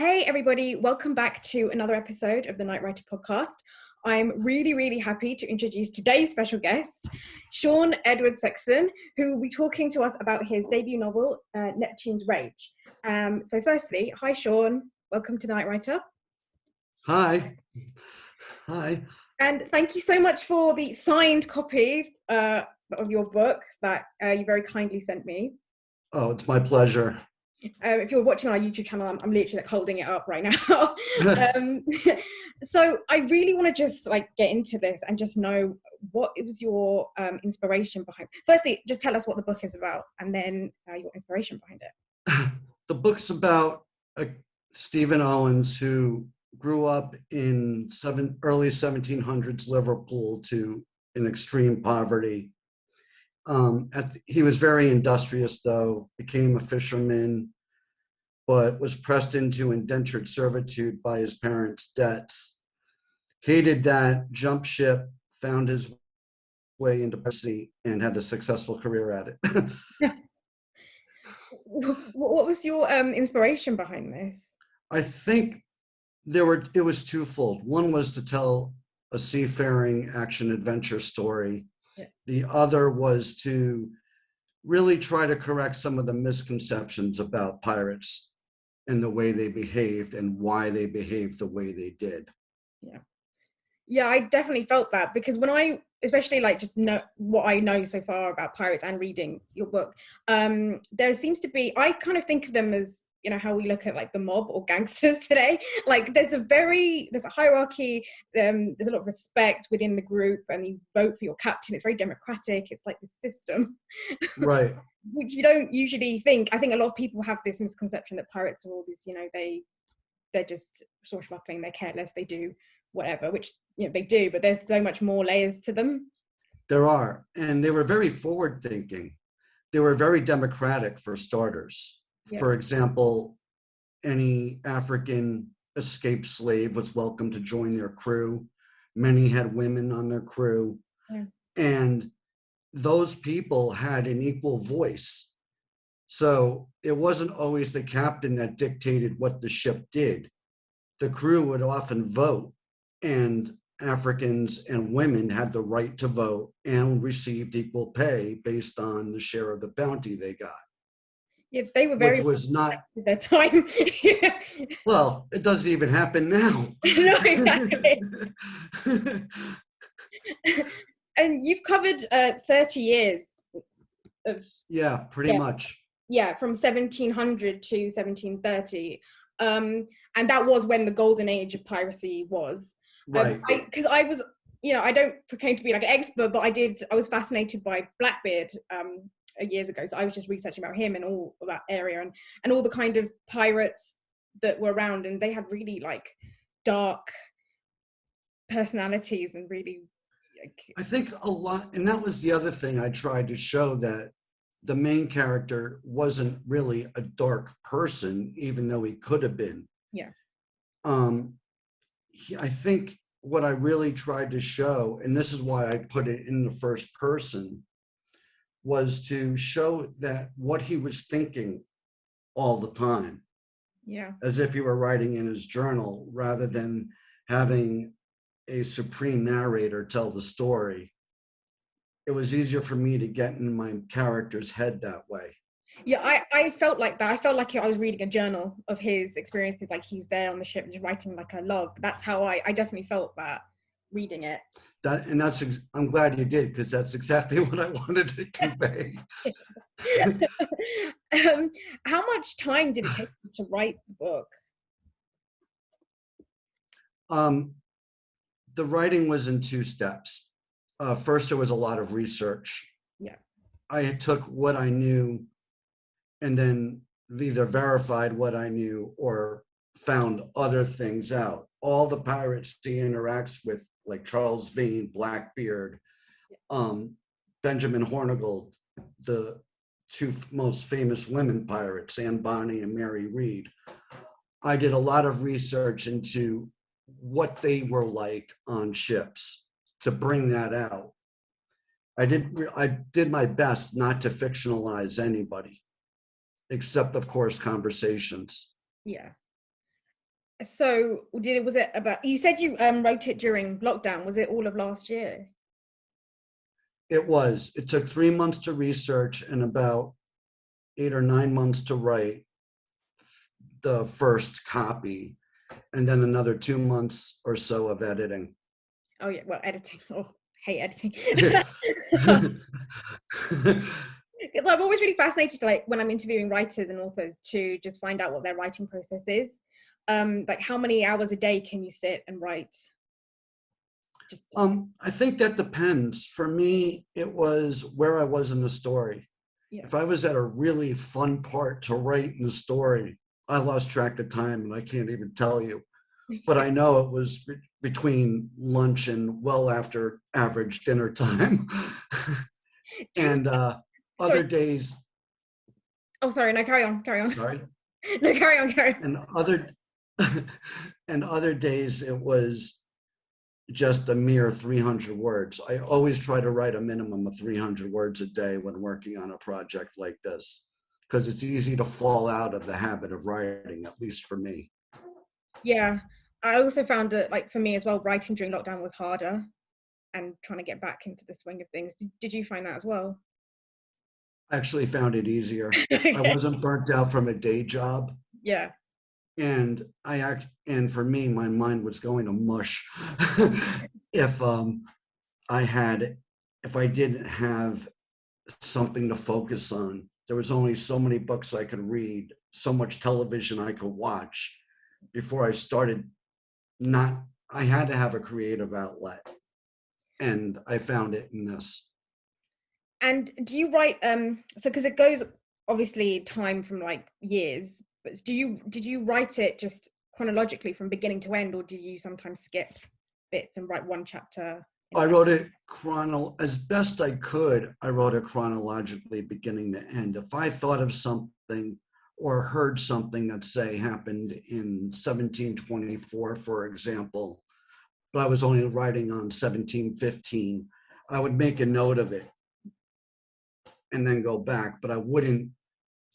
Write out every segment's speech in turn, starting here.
Hey everybody, welcome back to another episode of the Night Writer podcast. I'm really happy to introduce today's special guest, Sean Edward Sexton, who will be talking to us about his debut novel, Neptune's Rage. So firstly, hi Sean, welcome to the Night Writer. Hi. Hi. And thank you so much for the signed copy of your book that you very kindly sent me. Oh, it's my pleasure. If you're watching on our YouTube channel, I'm literally like holding it up right now. So I really want to just like get into this and just know what was your inspiration behind. Firstly, just tell us what the book is about, and then your inspiration behind it. The book's about Stephen Owens, who grew up in early 1700s Liverpool in extreme poverty. He was very industrious, though, became a fisherman, but was pressed into indentured servitude by his parents' debts. Hated that, jumped ship, found his way into piracy, and had a successful career at it. What was your inspiration behind this? I think it was twofold. One was to tell a seafaring action-adventure story. Yeah. The other was to really try to correct some of the misconceptions about pirates and the way they behaved and why they behaved the way they did. Yeah, I definitely felt that, because when I especially like just know what I know so far about pirates and reading your book, there seems to be, I kind of think of them as, you know, how we look at like the mob or gangsters today. Like there's a hierarchy, there's a lot of respect within the group, and you vote for your captain. It's very democratic. It's like the system. Right. Which you don't usually think. I think a lot of people have this misconception that pirates are all these, you know, they're just swashbuckling, they're careless, they do whatever, which, you know, they do, but there's so much more layers to them. There are, and they were very forward thinking. They were very democratic, for starters. Yeah. For example, any African escaped slave was welcome to join their crew. Many had women on their crew. Yeah. And those people had an equal voice. So it wasn't always the captain that dictated what the ship did. The crew would often vote, and Africans and women had the right to vote and received equal pay based on the share of the bounty they got. Yeah, they were very, which was not at their time. Well, it doesn't even happen now. No, exactly. And you've covered 30 years of, yeah, pretty much. Yeah, from 1700 to 1730. And that was when the golden age of piracy was. Right. Because I was, you know, I don't proclaim to be like an expert, but I was fascinated by Blackbeard years ago. So I was just researching about him and all of that area, and all the kind of pirates that were around, and they had really like dark personalities and really like, I think a lot, and that was the other thing I tried to show, that the main character wasn't really a dark person, even though he could have been. Yeah. I think what I really tried to show, and this is why I put it in the first person, was to show that what he was thinking all the time. Yeah. As if he were writing in his journal, rather than having a supreme narrator tell the story. It was easier for me to get in my character's head that way. Yeah, I felt like that. I felt like I was reading a journal of his experiences, like he's there on the ship just writing like a log. That's how I definitely felt that reading it. I'm glad you did, because that's exactly what I wanted to convey. How much time did it take you to write the book? The writing was in two steps. First, there was a lot of research. Yeah. I took what I knew and then either verified what I knew or found other things out. All the pirates he interacts with, like Charles Vane, Blackbeard, Benjamin Hornigold, the two most famous women pirates, Anne Bonny and Mary Read. I did a lot of research into what they were like on ships to bring that out. I did my best not to fictionalize anybody, except of course conversations. Yeah. So was it about, you said you wrote it during lockdown, was it all of last year? It took 3 months to research and about 8 or 9 months to write the first copy, and then another 2 months or so of editing. Oh yeah, well, editing. Oh, hate editing. I'm always really fascinated to, like, when I'm interviewing writers and authors, to just find out what their writing process is. Like, how many hours a day can you sit and write? Just I think that depends. For me, it was where I was in the story. yeah. If I was at a really fun part to write in the story, I lost track of time and I can't even tell you. But I know it was between lunch and well after average dinner time. And other Sorry. days, Oh, sorry. No, carry on. Carry on. sorry, No, carry on. Carry on. and other and other days it was just a mere 300 words. I always try to write a minimum of 300 words a day when working on a project like this, because it's easy to fall out of the habit of writing, at least for me. Yeah. I also found that, like, for me as well, writing during lockdown was harder, and trying to get back into the swing of things. Did you find that as well? I actually found it easier. I Okay. wasn't burnt out from a day job. Yeah. And and for me, my mind was going to mush if if I didn't have something to focus on. There was only so many books I could read, so much television I could watch before I started not, I had to have a creative outlet. And I found it in this. And do you write, so because it goes obviously time from like years, but did you write it just chronologically from beginning to end, or did you sometimes skip bits and write one chapter I wrote it as best I could. I wrote it chronologically, beginning to end. If I thought of something or heard something that, say, happened in 1724, for example, but I was only writing on 1715, I would make a note of it and then go back, but I wouldn't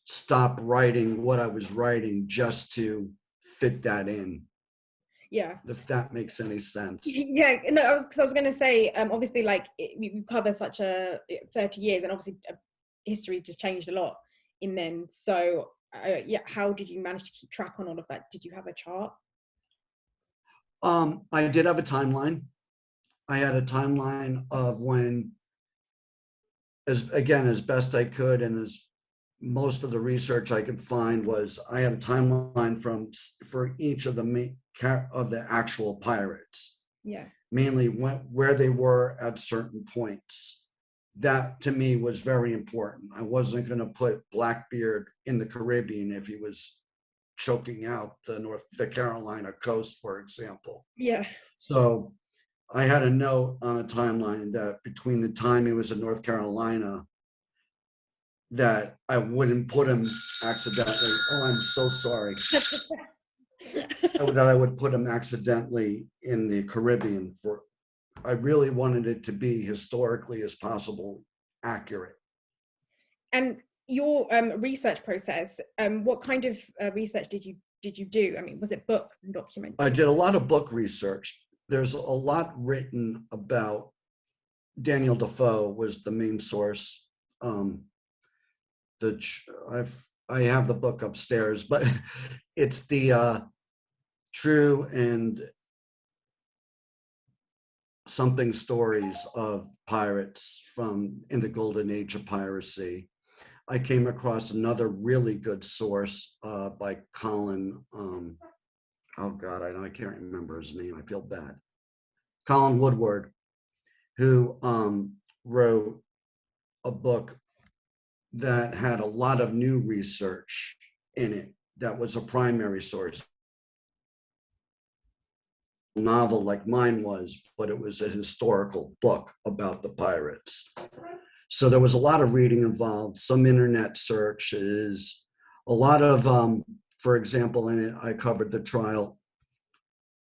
stop writing what I was writing just to fit that in. Yeah. If that makes any sense. Yeah, no, I was going to say, obviously, like, we cover such a 30 years, and obviously history just changed a lot in then. So yeah, how did you manage to keep track on all of that? Did you have a chart? I did have a timeline. I had a timeline of when, as best I could, and as most of the research I could find was, I had a timeline for each of the actual pirates. Yeah. Mainly where they were at certain points. That to me was very important. I wasn't going to put Blackbeard in the Caribbean if he was choking out the Carolina coast, for example. Yeah. So I had a note on a timeline that between the time he was in North Carolina, that I wouldn't put him accidentally. Oh, I'm so sorry. That I would put him accidentally in the Caribbean. I really wanted it to be historically as possible accurate. And your research process, what kind of research did you do? I mean, was it books and documents? I did a lot of book research. There's a lot written about Daniel Defoe was the main source. I have the book upstairs, but it's the true and something stories of pirates from in the golden age of piracy. I came across another really good source by Colin. Oh God, I can't remember his name. I feel bad. Colin Woodward, who wrote a book that had a lot of new research in it. That was a primary source. Novel like mine was, but it was a historical book about the pirates. So there was a lot of reading involved, some internet searches, a lot of, for example, in it, I covered the trial.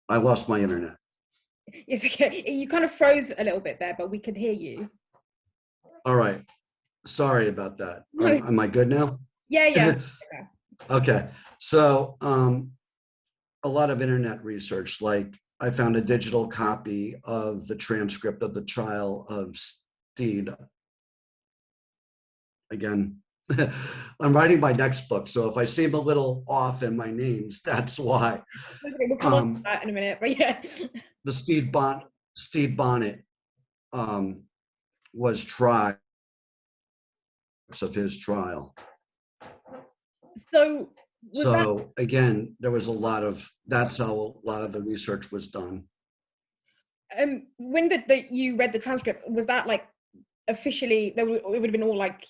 I lost my internet. It's okay. You kind of froze a little bit there, but we could hear you. All right. Sorry about that. Am I good now? Yeah. Okay. So a lot of internet research. Like I found a digital copy of the transcript of the trial of Steed. Again, I'm writing my next book, so if I seem a little off in my names, that's why. Okay, we'll come on to that in a minute, but yeah. The Stede Bonnet was tried of his trial. So was So again, there was a lot of, that's how a lot of the research was done. when you read the transcript, was that like officially, it would have been all like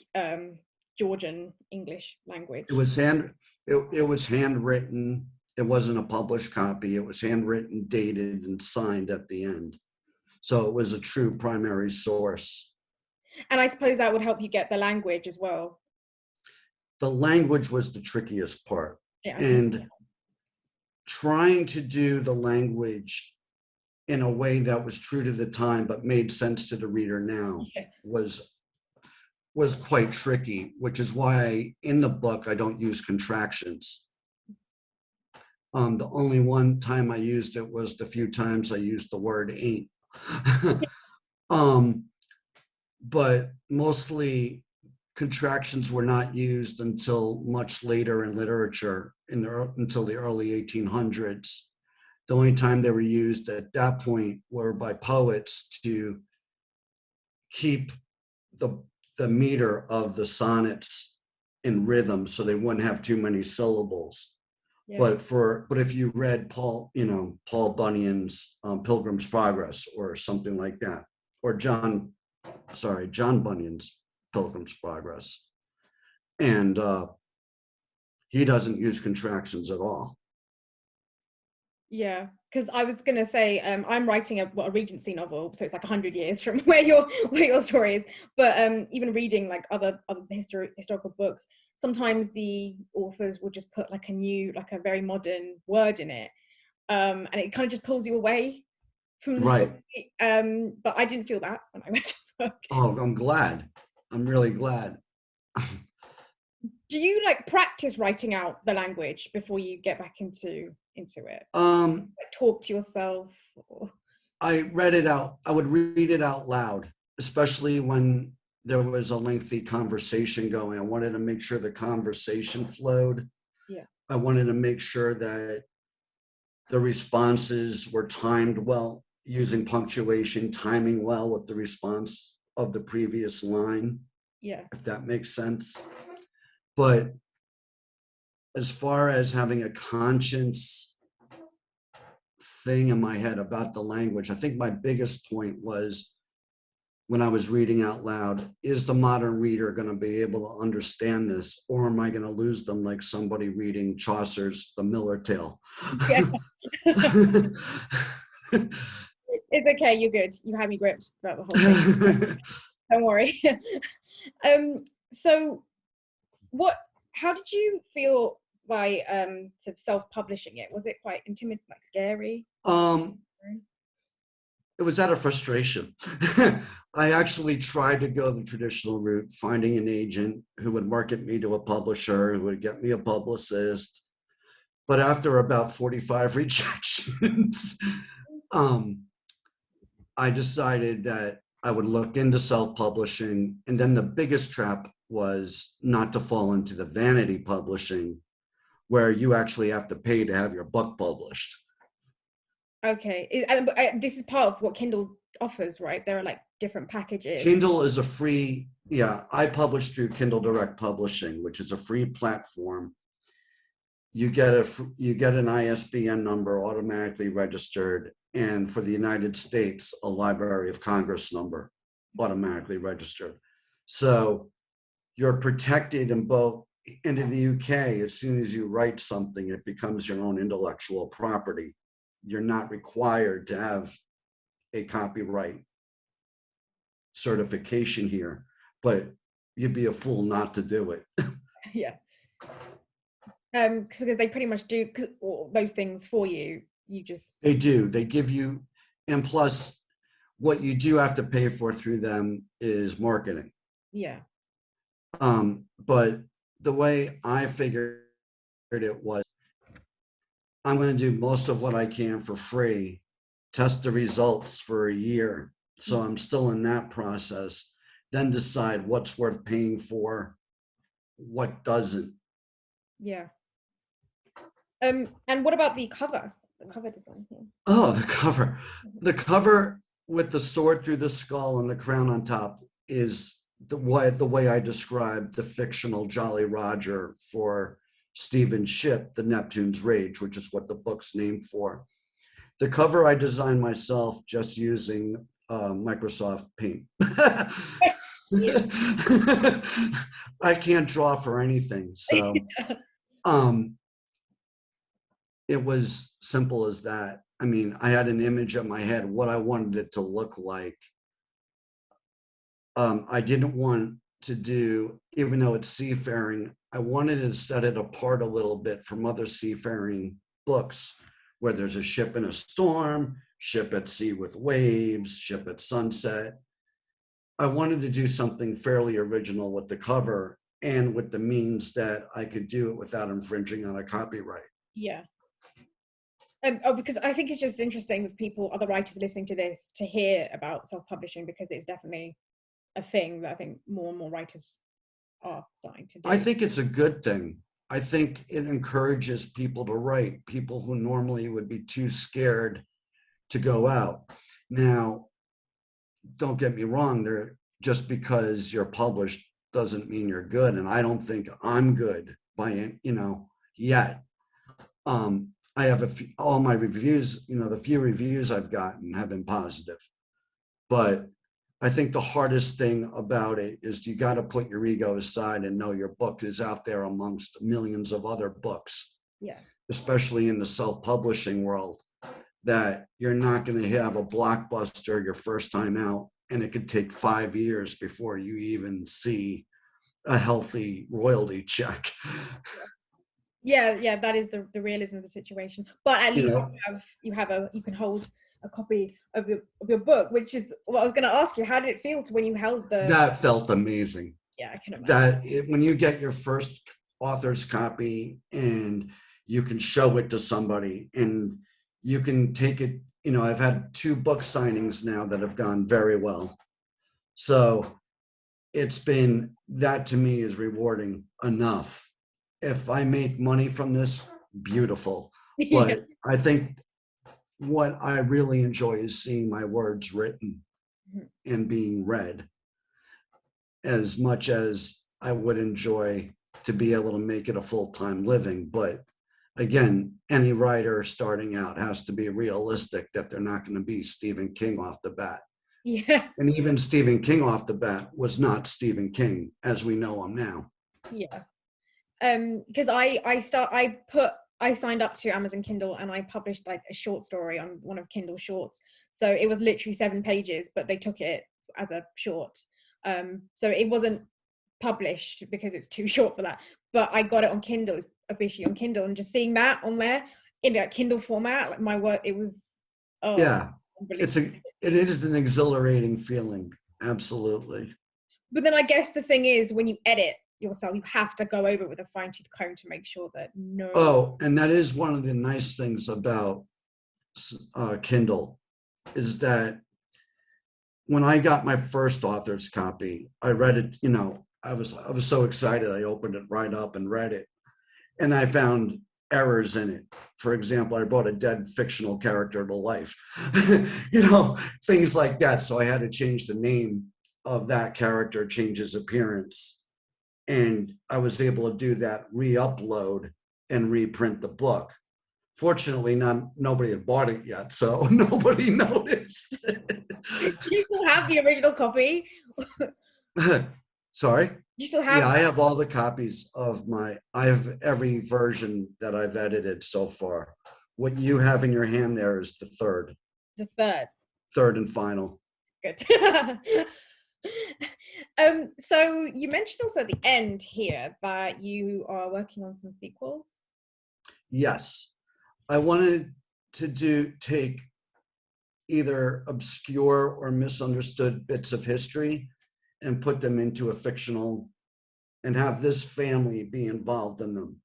Georgian English language? It was handwritten. It wasn't a published copy. It was handwritten, dated, and signed at the end. So it was a true primary source. And I suppose that would help you get the language as well. The language was the trickiest part. Yeah. And trying to do the language in a way that was true to the time but made sense to the reader now was quite tricky, which is why in the book I don't use contractions. The only one time I used it was the few times I used the word ain't. But mostly contractions were not used until much later in literature, until the early 1800s. The only time they were used at that point were by poets to keep the meter of the sonnets in rhythm so they wouldn't have too many syllables. Yeah. But if you read Paul Bunyan's Pilgrim's Progress or something like that, or John Bunyan's Pilgrim's Progress, and he doesn't use contractions at all. Yeah, because I was gonna say I'm writing a Regency novel, so it's like 100 years from where your story is. But even reading like other historical books, sometimes the authors will just put like a very modern word in it, and it kind of just pulls you away from the story. But I didn't feel that when I read your book. Oh, I'm glad. I'm really glad. Do you like practice writing out the language before you get back into it? Like talk to yourself? Or... I read it out. I would read it out loud, especially when there was a lengthy conversation going. I wanted to make sure the conversation flowed. Yeah. I wanted to make sure that the responses were timed well, using punctuation, timing well with the response of the previous line. Yeah. If that makes sense. But as far as having a conscience thing in my head about the language, I think my biggest point was when I was reading out loud, is the modern reader going to be able to understand this, or am I going to lose them like somebody reading Chaucer's The Miller Tale? Yeah. It's okay, you're good. You had me gripped throughout the whole thing. Don't worry. So how did you feel by sort of self-publishing it? Was it quite intimidating, like scary? It was out of frustration. I actually tried to go the traditional route, finding an agent who would market me to a publisher, who would get me a publicist. But after about 45 rejections, I decided that I would look into self-publishing. And then the biggest trap was not to fall into the vanity publishing, where you actually have to pay to have your book published. Okay, this is part of what Kindle offers, right? There are like different packages. Kindle is a free, I publish through Kindle Direct Publishing, which is a free platform. You get an ISBN number automatically registered, and for the United States, a Library of Congress number automatically registered. So you're protected in both. And in the UK, as soon as you write something, it becomes your own intellectual property. You're not required to have a copyright certification here, but you'd be a fool not to do it. Yeah. Because they pretty much do all those things for you. They do. They give you, and plus what you do have to pay for through them is marketing. Yeah. But the way I figured it was, I'm going to do most of what I can for free, test the results for a year. So I'm still in that process, then decide what's worth paying for, what doesn't. Yeah. And what about the cover design here? Oh, the cover. The cover with the sword through the skull and the crown on top is the way I described the fictional Jolly Roger for Stephen's ship, the Neptune's Rage, which is what the book's named for. The cover I designed myself just using Microsoft Paint. I can't draw for anything, so it was simple as that. I mean, I had an image in my head what I wanted it to look like. I didn't want to do, even though it's seafaring, I wanted to set it apart a little bit from other seafaring books where there's a ship in a storm, ship at sea with waves, ship at sunset. I wanted to do something fairly original with the cover and with the means that I could do it without infringing on a copyright. Yeah. Because I think it's just interesting with people, other writers listening to this, to hear about self-publishing, because it's definitely a thing that I think more and more writers are starting to do. I think it's a good thing. I think it encourages people to write, people who normally would be too scared to go out. Now, don't get me wrong, just because you're published doesn't mean you're good. And I don't think I'm good by, yet. I have all my reviews, the few reviews I've gotten have been positive. But I think the hardest thing about it is you got to put your ego aside and know your book is out there amongst millions of other books. Yeah. Especially in the self-publishing world, that you're not going to have a blockbuster your first time out, and it could take 5 years before you even see a healthy royalty check. Yeah, that is the realism of the situation. But at least you can hold a copy of your book, which is what I was going to ask you. How did it feel when you held the? That felt amazing. Yeah, I can imagine. When you get your first author's copy and you can show it to somebody and you can take it, I've had 2 book signings now that have gone very well. So it's been, that to me is rewarding enough. If I make money from this, beautiful. But I think what I really enjoy is seeing my words written and being read, as much as I would enjoy to be able to make it a full-time living. But again, any writer starting out has to be realistic that they're not going to be Stephen King off the bat. Yeah. And even Stephen King off the bat was not Stephen King as we know him now. Yeah. Because I signed up to Amazon Kindle and I published like a short story on one of Kindle shorts. So it was literally 7 pages, but they took it as a short. So it wasn't published because it's too short for that. But I got it on Kindle. It's officially on Kindle, and just seeing that on there in that Kindle format, like my work, it was yeah. It is an exhilarating feeling, absolutely. But then I guess the thing is, when you edit yourself, you have to go over it with a fine-tooth comb to make sure that no. Oh, and that is one of the nice things about Kindle, is that when I got my first author's copy, I read it, I was so excited. I opened it right up and read it, and I found errors in it. For example, I brought a dead fictional character to life, things like that. So I had to change the name of that character, change his appearance. And I was able to do that, re-upload and reprint the book. Fortunately, nobody had bought it yet, so nobody noticed. You still have the original copy? Sorry? You still have? Yeah, I have all the copies of I have every version that I've edited so far. What you have in your hand there is the third. The third. Third and final. Good. So you mentioned also at the end here that you are working on some sequels. Yes. I wanted to take either obscure or misunderstood bits of history and put them into a fictional, and have this family be involved in them.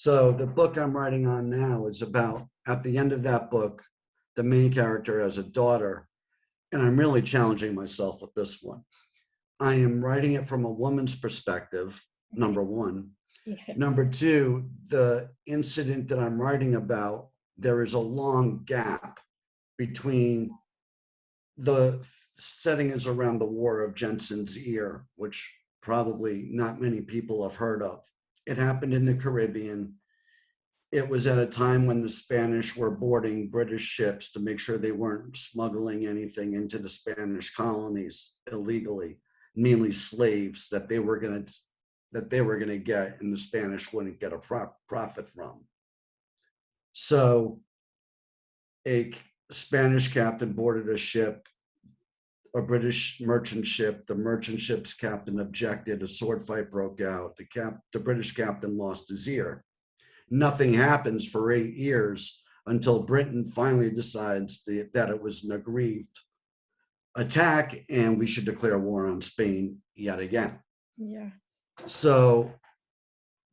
So the book I'm writing on now is about, at the end of that book, the main character has a daughter, and I'm really challenging myself with this one. I am writing it from a woman's perspective, number one. Yeah. Number two, the incident that I'm writing about, there is a long gap between the setting is around the War of Jensen's Ear, which probably not many people have heard of. It happened in the Caribbean. It was at a time when the Spanish were boarding British ships to make sure they weren't smuggling anything into the Spanish colonies illegally, mainly slaves that they were going to get, and the Spanish wouldn't get a profit from. So a Spanish captain boarded a ship, a British merchant ship. The merchant ship's captain objected. A sword fight broke out. The British captain lost his ear. Nothing happens for 8 years until Britain finally decides that it was an aggrieved attack and we should declare war on Spain yet again. Yeah. So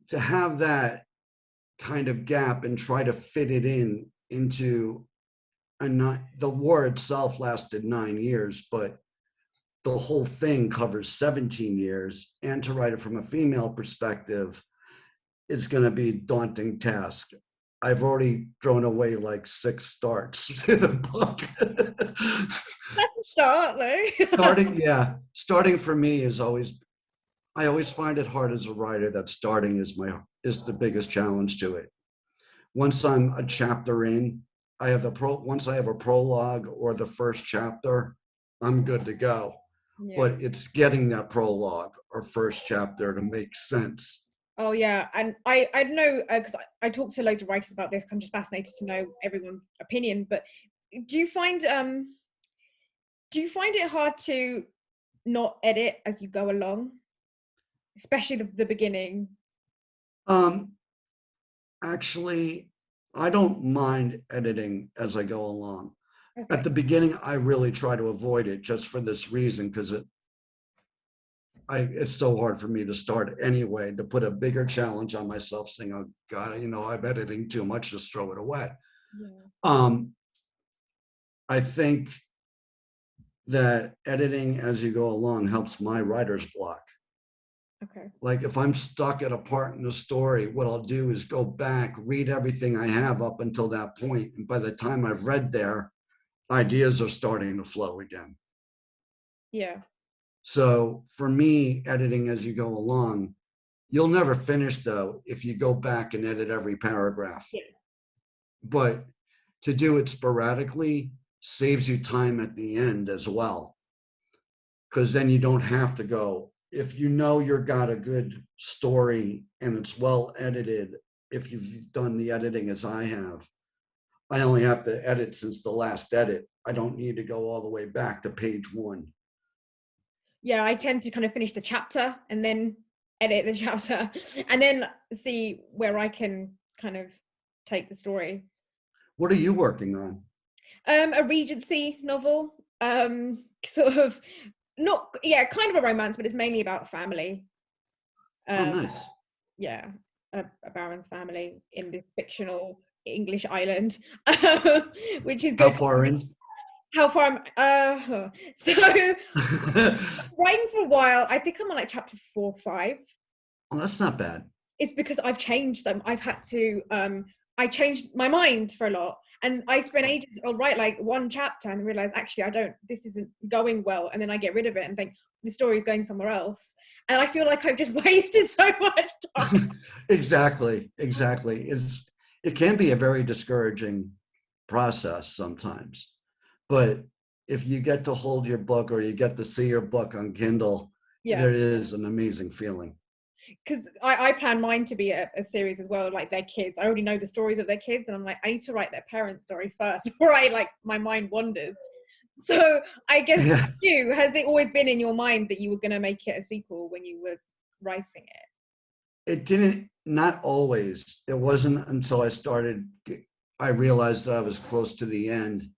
to have that kind of gap and try to fit it into the war itself lasted 9 years, but the whole thing covers 17 years, and to write it from a female perspective is going to be a daunting task. I've already thrown away like 6 starts in the book. That's a start, though. Starting for me is always, I always find it hard as a writer that starting is the biggest challenge to it. Once I'm a chapter in, once I have a prologue or the first chapter, I'm good to go. Yeah. But it's getting that prologue or first chapter to make sense. Oh yeah, and I know, because I talk to loads of writers about this. I'm just fascinated to know everyone's opinion. But do you find it hard to not edit as you go along, especially the beginning? Actually, I don't mind editing as I go along. Okay. At the beginning, I really try to avoid it just for this reason, because it's so hard for me to start anyway, to put a bigger challenge on myself saying, oh God, I'm editing too much, just throw it away. Yeah. I think that editing as you go along helps my writer's block. Okay. Like if I'm stuck at a part in the story, what I'll do is go back, read everything I have up until that point. And by the time I've read there, ideas are starting to flow again. Yeah. So for me, editing as you go along, you'll never finish though if you go back and edit every paragraph. Yeah. But to do it sporadically saves you time at the end as well. Because then you don't have to go, if you know you've got a good story and it's well edited, if you've done the editing as I have, I only have to edit since the last edit. I don't need to go all the way back to page 1. Yeah, I tend to kind of finish the chapter and then edit the chapter and then see where I can kind of take the story. What are you working on? A Regency novel, sort of kind of a romance, but it's mainly about family. Oh, nice. Yeah, a baron's family in this fictional English island, which is how far in? How far I'm so writing for a while. I think I'm on like chapter 4 or 5. Oh, that's not bad. It's because I've changed them. I've had to I changed my mind for a lot, and I spent ages. I'll write like 1 chapter and realize actually this isn't going well, and then I get rid of it and think the story is going somewhere else, and I feel like I've just wasted so much time. Exactly. It can be a very discouraging process sometimes. But if you get to hold your book or you get to see your book on Kindle, There is an amazing feeling. Because I plan mine to be a series as well, like their kids. I already know the stories of their kids, and I'm like, I need to write their parents' story first before my mind wanders. So I guess for you, has it always been in your mind that you were going to make it a sequel when you were writing it? It didn't, not always. It wasn't until I realized that I was close to the end,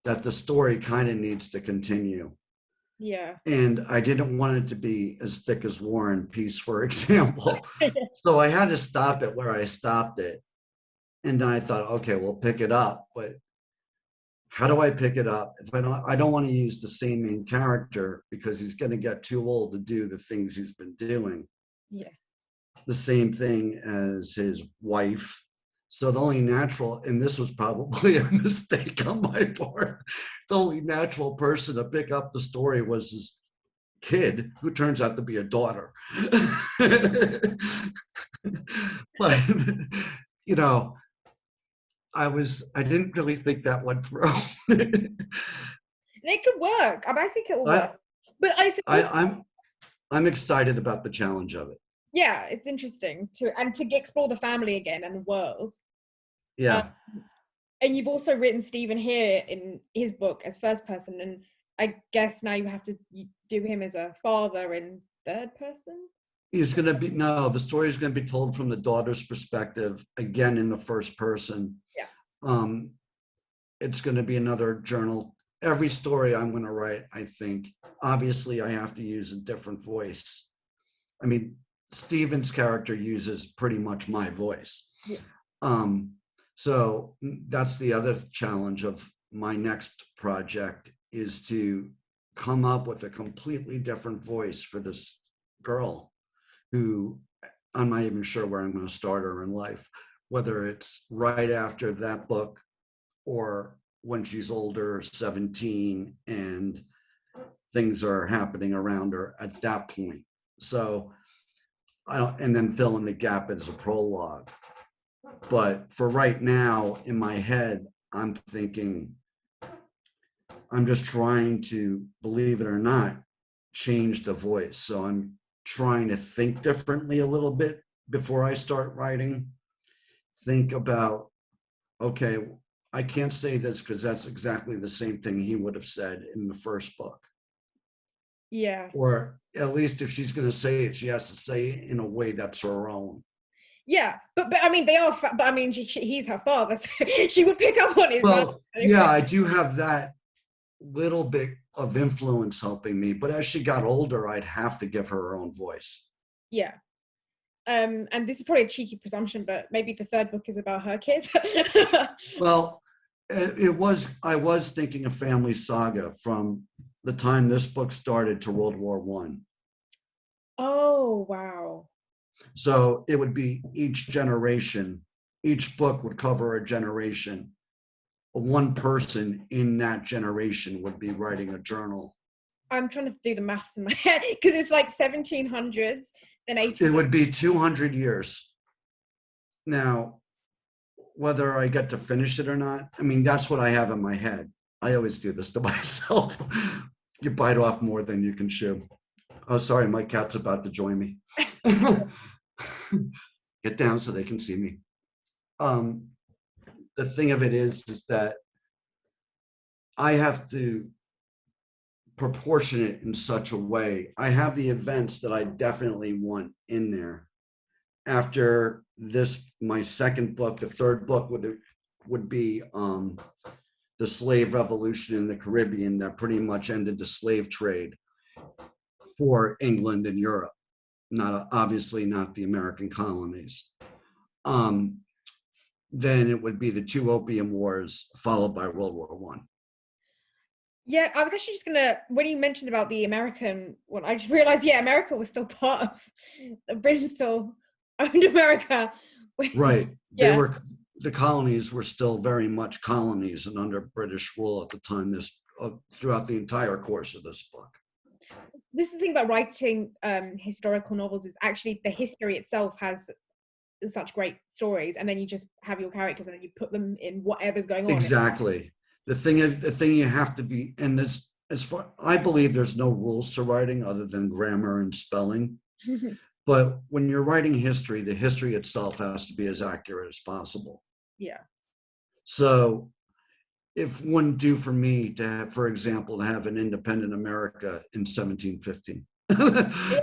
that the story kind of needs to continue. Yeah. And I didn't want it to be as thick as War and Peace, for example. So I had to stop it where I stopped it. And then I thought, okay, we'll pick it up. But how do I pick it up? If I don't want to use the same main character because he's going to get too old to do the things he's been doing. Yeah. The same thing as his wife. So the only natural, and this was probably a mistake on my part, the only natural person to pick up the story was his kid, who turns out to be a daughter. But, you know, I didn't really think that went through. It could work. I think it will work. But I suppose I'm excited about the challenge of it. Yeah, it's interesting to explore the family again and the world. Yeah. And you've also written Stephen here in his book as first person, and I guess now you have to do him as a father in third person. He's going to be, no, the story is going to be told from the daughter's perspective, again in the first person. Yeah. It's going to be another journal. Every story I'm going to write, I think, obviously I have to use a different voice. I mean, Stephen's character uses pretty much my voice. Yeah. So that's the other challenge of my next project, is to come up with a completely different voice for this girl who I'm not even sure where I'm going to start her in life, whether it's right after that book or when she's older, 17, and things are happening around her at that point. So and then fill in the gap as a prologue. But for right now, in my head, I'm thinking, I'm just trying to, believe it or not, change the voice. So I'm trying to think differently a little bit before I start writing. Think about, okay, I can't say this because that's exactly the same thing he would have said in the first book. Yeah. Or at least if she's going to say it, she has to say it in a way that's her own. Yeah, but I mean, but I mean, he's her father, so she would pick up on his. Well, yeah, I do have that little bit of influence helping me, but as she got older, I'd have to give her own voice. Yeah. And this is probably a cheeky presumption, but maybe the third book is about her kids. Well, I was thinking a family saga from the time this book started to World War I. Oh, wow. So it would be each generation, each book would cover a generation. One person in that generation would be writing a journal. I'm trying to do the maths in my head because it's like 1700s, then 1800s. It would be 200 years. Now, whether I get to finish it or not, I mean, that's what I have in my head. I always do this to myself. You bite off more than you can chew. Oh, sorry, my cat's about to join me. Get down so they can see me. The thing of it is that I have to proportion it in such a way. I have the events that I definitely want in there. After this, my second book, the third book would be the slave revolution in the Caribbean that pretty much ended the slave trade for England and Europe. Obviously not the American colonies. Then it would be the two Opium Wars, followed by World War I. Yeah, I was actually just gonna, when you mentioned about the American one, I just realized, yeah, America was still part of, Britain still owned America. Right. Yeah. The colonies were still very much colonies and under British rule at the time, throughout the entire course of this book. This is the thing about writing historical novels, is actually the history itself has such great stories, and then you just have your characters and then you put them in whatever's going on. Exactly. The thing you have to be, and I believe there's no rules to writing other than grammar and spelling. But when you're writing history, the history itself has to be as accurate as possible. Yeah. So it wouldn't do for me to have, for example, to have an independent America in 1715.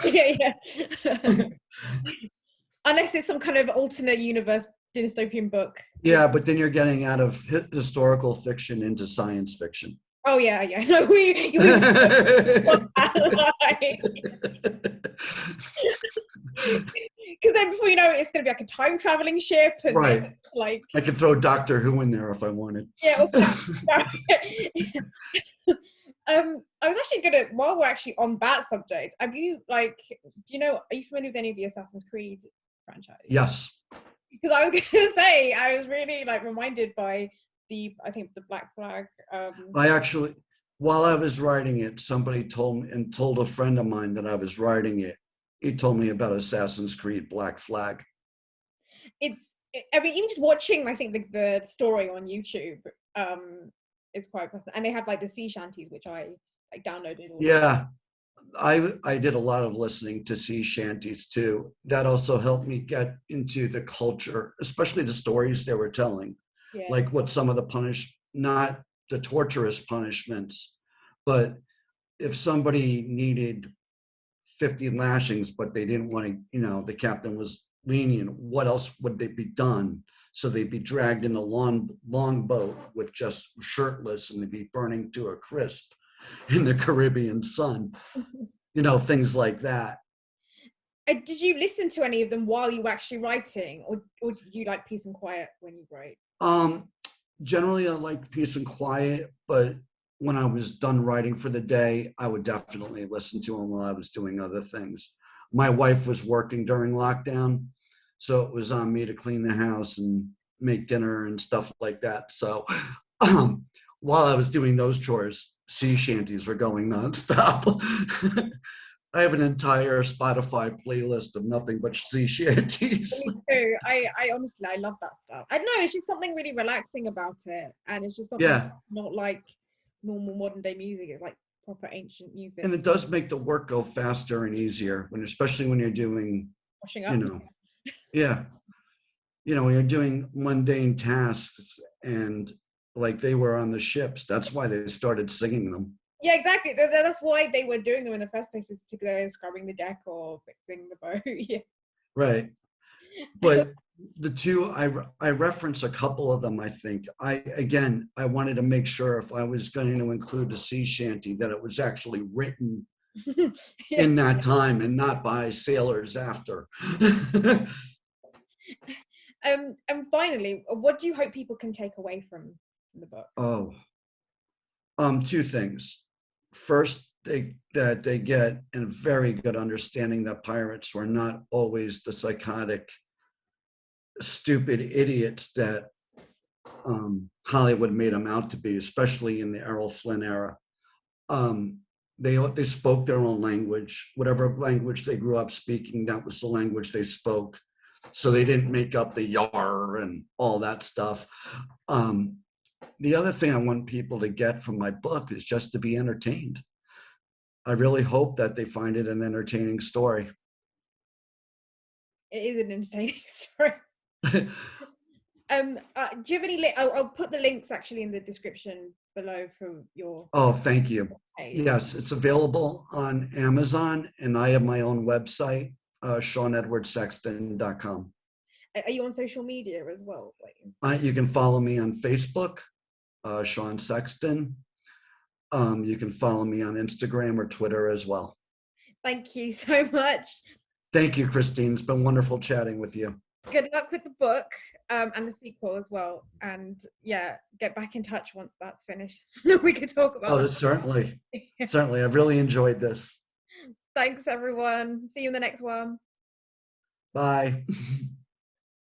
Yeah. Unless it's some kind of alternate universe dystopian book. Yeah, but then you're getting out of historical fiction into science fiction. Oh yeah, yeah. No, we because then before you know it, it's going to be like a time traveling ship, and then Right. like I could throw Doctor Who in there if I wanted. yeah. I was actually gonna, while we're actually on that subject, have you like, do you know, are you familiar with any of the Assassin's Creed franchise? Yes. Because I was gonna say, I was really like reminded by I think the Black Flag. I actually, while I was writing it, somebody told me and told a friend of mine that I was writing it. He told me about Assassin's Creed Black Flag. I mean, even just watching, I think the story on YouTube is quite fascinating, and they have like the sea shanties, which I like downloaded. Yeah, I did a lot of listening to sea shanties too. That also helped me get into the culture, especially the stories they were telling, Yeah. like what some of the not the torturous punishments, but if somebody needed 50 lashings, but they didn't want to, the captain was lenient, what else would they be done? So they'd be dragged in a long boat with just shirtless, and they'd be burning to a crisp in the Caribbean sun, things like that. Did you listen to any of them while you were actually writing, or did you like peace and quiet when you write? Generally I like peace and quiet, but when I was done writing for the day, I would definitely listen to them while I was doing other things. My wife was working during lockdown, so it was on me to clean the house and make dinner and stuff like that. So while I was doing those chores, sea shanties were going nonstop. I have an entire Spotify playlist of nothing but sea shanties. Me too. I honestly, I love that stuff. I don't know, it's just something really relaxing about it, and it's just something not like normal modern day music. It's like proper ancient music. And it does make the work go faster and easier, especially when you're doing, washing up. When you're doing mundane tasks, and like they were on the ships. That's why they started singing them. Yeah, exactly. That's why they were doing them in the first place, is to go scrubbing the deck or fixing the boat. Yeah. Right. But the two, I reference a couple of them, I think. I wanted to make sure if I was going to include a sea shanty that it was actually written in that time and not by sailors after. And finally, what do you hope people can take away from the book? Two things. First, that they get a very good understanding that pirates were not always the psychotic, stupid idiots that Hollywood made them out to be, especially in the Errol Flynn era. They spoke their own language. Whatever language they grew up speaking, that was the language they spoke. So they didn't make up the yar and all that stuff. The other thing I want people to get from my book is just to be entertained. I really hope that they find it an entertaining story. It is an entertaining story. Do you have any I'll put the links actually in the description below for your thank you page. Yes, it's available on Amazon, and I have my own website, SeanEdwardSexton.com. Are you on social media as well? You can follow me on Facebook, Sean Sexton. You can follow me on Instagram or Twitter as well. Thank you so much. Thank you, Christine. It's been wonderful chatting with you. Good luck with the book and the sequel as well. And yeah, get back in touch once that's finished. We could talk about it. Certainly. Certainly. I've really enjoyed this. Thanks, everyone. See you in the next one. Bye.